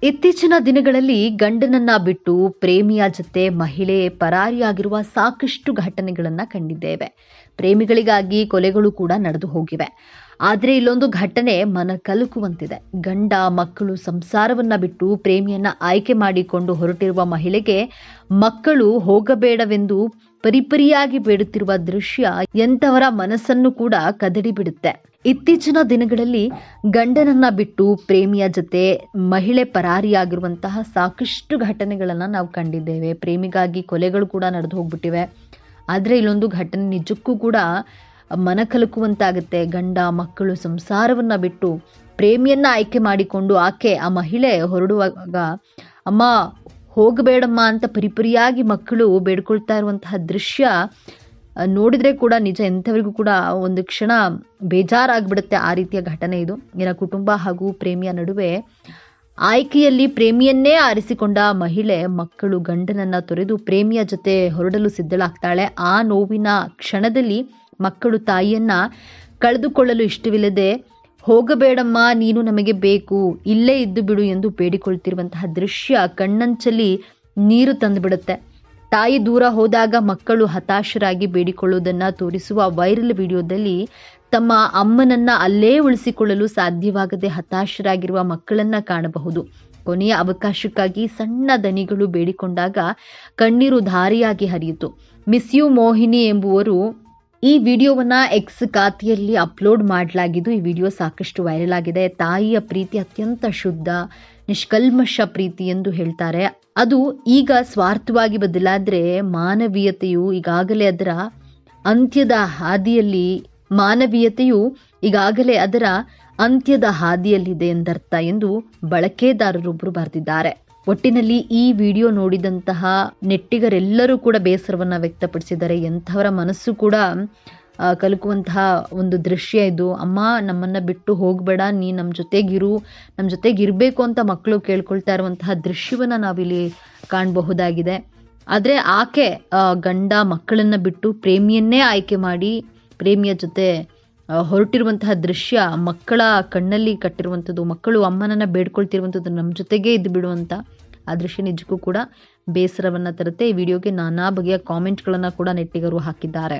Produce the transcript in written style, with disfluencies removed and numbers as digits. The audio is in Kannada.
ಇತ್ತೀಚಿನ ದಿನಗಳಲ್ಲಿ ಗಂಡನನ್ನ ಬಿಟ್ಟು ಪ್ರೇಮಿಯ ಜೊತೆ ಮಹಿಳೆ ಪರಾರಿಯಾಗಿರುವ ಸಾಕಷ್ಟು ಘಟನೆಗಳನ್ನ ಕಂಡಿದ್ದೇವೆ. ಪ್ರೇಮಿಗಳಿಗಾಗಿ ಕೊಲೆಗಳು ಕೂಡ ನಡೆದು ಹೋಗಿವೆ. ಆದರೆ ಇಲ್ಲೊಂದು ಘಟನೆ ಮನ ಕಲಕುವಂತಿದೆ. ಗಂಡ ಮಕ್ಕಳು ಸಂಸಾರವನ್ನ ಬಿಟ್ಟು ಪ್ರೇಮಿಯನ್ನ ಆಯ್ಕೆ ಮಾಡಿಕೊಂಡು ಹೊರಟಿರುವ ಮಹಿಳೆಗೆ ಮಕ್ಕಳು ಹೋಗಬೇಡವೆಂದು ಪರಿಪರಿಯಾಗಿ ಬೇಡುತ್ತಿರುವ ದೃಶ್ಯ ಎಂತವರ ಮನಸ್ಸನ್ನು ಕೂಡ ಕದಡಿ ಬಿಡುತ್ತೆ. ಇತ್ತೀಚಿನ ದಿನಗಳಲ್ಲಿ ಗಂಡನನ್ನ ಬಿಟ್ಟು ಪ್ರೇಮಿಯ ಜೊತೆ ಮಹಿಳೆ ಪರಾರಿಯಾಗಿರುವಂತಹ ಸಾಕಷ್ಟು ಘಟನೆಗಳನ್ನ ನಾವು ಕಂಡಿದ್ದೇವೆ. ಪ್ರೇಮಿಗಾಗಿ ಕೊಲೆಗಳು ಕೂಡ ನಡೆದು ಹೋಗ್ಬಿಟ್ಟಿವೆ. ಆದರೆ ಇಲ್ಲೊಂದು ಘಟನೆ ನಿಜಕ್ಕೂ ಕೂಡ ಮನ ಕಲಕುವಂತಾಗುತ್ತೆ. ಗಂಡ ಮಕ್ಕಳು ಸಂಸಾರವನ್ನ ಬಿಟ್ಟು ಪ್ರೇಮಿಯನ್ನ ಆಯ್ಕೆ ಮಾಡಿಕೊಂಡು ಆ ಮಹಿಳೆ ಹೊರಡುವಾಗ ಅಮ್ಮ ಹೋಗಬೇಡಮ್ಮ ಅಂತ ಪರಿಪರಿಯಾಗಿ ಮಕ್ಕಳು ಬೇಡ್ಕೊಳ್ತಾ ಇರುವಂತಹ ದೃಶ್ಯ ನೋಡಿದ್ರೆ ಕೂಡ ನಿಜ ಎಂಥವರಿಗೂ ಕೂಡ ಒಂದು ಕ್ಷಣ ಬೇಜಾರಾಗ್ಬಿಡುತ್ತೆ. ಆ ರೀತಿಯ ಘಟನೆ ಇದು. ಕುಟುಂಬ ಹಾಗೂ ಪ್ರೇಮಿಯ ನಡುವೆ ಆಯ್ಕೆಯಲ್ಲಿ ಪ್ರೇಮಿಯನ್ನೇ ಆರಿಸಿಕೊಂಡ ಮಹಿಳೆ ಮಕ್ಕಳು ಗಂಡನನ್ನ ತೊರೆದು ಪ್ರೇಮಿಯ ಜೊತೆ ಹೊರಡಲು ಸಿದ್ಧಳಾಗ್ತಾಳೆ. ಆ ನೋವಿನ ಕ್ಷಣದಲ್ಲಿ ಮಕ್ಕಳು ತಾಯಿಯನ್ನ ಕಳೆದುಕೊಳ್ಳಲು ಇಷ್ಟವಿಲ್ಲದೆ ಹೋಗಬೇಡಮ್ಮ, ನೀನು ನಮಗೆ ಬೇಕು, ಇಲ್ಲೇ ಇದ್ದು ಬಿಡು ಎಂದು ಬೇಡಿಕೊಳ್ತಿರುವಂತಹ ದೃಶ್ಯ ಕಣ್ಣಂಚಲ್ಲಿ ನೀರು ತಂದುಬಿಡುತ್ತೆ. ತಾಯಿ ದೂರ ಹೋದಾಗ ಮಕ್ಕಳು ಹತಾಶರಾಗಿ ಬೇಡಿಕೊಳ್ಳುವುದನ್ನು ತೋರಿಸುವ ವೈರಲ್ ವಿಡಿಯೋದಲ್ಲಿ ತಮ್ಮ ಅಮ್ಮನನ್ನ ಅಲ್ಲೇ ಉಳಿಸಿಕೊಳ್ಳಲು ಸಾಧ್ಯವಾಗದೆ ಹತಾಶರಾಗಿರುವ ಮಕ್ಕಳನ್ನ ಕಾಣಬಹುದು. ಕೊನೆಯ ಅವಕಾಶಕ್ಕಾಗಿ ಸಣ್ಣ ದನಿಗಳು ಬೇಡಿಕೊಂಡಾಗ ಕಣ್ಣೀರು ಧಾರಿಯಾಗಿ ಹರಿಯಿತು. ಮಿಸ್ ಯು ಮೋಹಿನಿ ಎಂಬುವರು ಈ ವಿಡಿಯೋವನ್ನ ಎಕ್ಸ್ ಖಾತೆಯಲ್ಲಿ ಅಪ್ಲೋಡ್ ಮಾಡಲಾಗಿದ್ದು, ಈ ವಿಡಿಯೋ ಸಾಕಷ್ಟು ವೈರಲ್ ಆಗಿದೆ. ತಾಯಿಯ ಪ್ರೀತಿ ಅತ್ಯಂತ ಶುದ್ಧ, ನಿಷ್ಕಲ್ಮಶ ಪ್ರೀತಿ ಎಂದು ಹೇಳ್ತಾರೆ. ಅದು ಈಗ ಸ್ವಾರ್ಥವಾಗಿ ಬದಲಾದ್ರೆ ಮಾನವೀಯತೆಯು ಈಗಾಗಲೇ ಅದರ ಅಂತ್ಯದ ಹಾದಿಯಲ್ಲಿದೆ ಎಂದರ್ಥ ಎಂದು ಬಳಕೆದಾರರೊಬ್ಬರು ಬರೆದಿದ್ದಾರೆ. ಒಟ್ಟಿನಲ್ಲಿ ಈ ವಿಡಿಯೋ ನೋಡಿದಂತಹ ನೆಟ್ಟಿಗರೆಲ್ಲರೂ ಕೂಡ ಬೇಸರವನ್ನ ವ್ಯಕ್ತಪಡಿಸಿದ್ದಾರೆ. ಎಂಥವರ ಮನಸ್ಸು ಕೂಡ ಕಲಕುವಂತಹ ಒಂದು ದೃಶ್ಯ ಇದು. ಅಮ್ಮ ನಮ್ಮನ್ನ ಬಿಟ್ಟು ಹೋಗಬೇಡ, ನೀ ನಮ್ಮ ಜೊತೆಗಿರಬೇಕು ಅಂತ ಮಕ್ಕಳು ಕೇಳ್ಕೊಳ್ತಾ ಇರುವಂತಹ ದೃಶ್ಯವನ್ನ ನಾವಿಲ್ಲಿ ಕಾಣಬಹುದಾಗಿದೆ. ಆದರೆ ಆಕೆ ಗಂಡ ಮಕ್ಕಳನ್ನ ಬಿಟ್ಟು ಪ್ರೇಮಿಯನ್ನೇ ಆಯ್ಕೆ ಮಾಡಿ ಪ್ರೇಮಿಯ ಜೊತೆ ಹೊರಟಿರುವಂತಹ ದೃಶ್ಯ ಮಕ್ಕಳ ಕಣ್ಣಲ್ಲಿ ಕಟ್ಟಿರುವಂಥದ್ದು, ಮಕ್ಕಳು ಅಮ್ಮನನ್ನ ಬೇಡ್ಕೊಳ್ತಿರುವಂಥದ್ದು, ನಮ್ಮ ಜೊತೆಗೇ ಇದ್ದು ಬಿಡುವಂತ ಆ ದೃಶ್ಯ ನಿಜಕ್ಕೂ ಕೂಡ ಬೇಸರವನ್ನ ತರುತ್ತೆ. ಈ ವಿಡಿಯೋಗೆ ನಾನಾ ಬಗೆಯ ಕಾಮೆಂಟ್ಗಳನ್ನ ಕೂಡ ನೆಟ್ಟಿಗರು ಹಾಕಿದ್ದಾರೆ.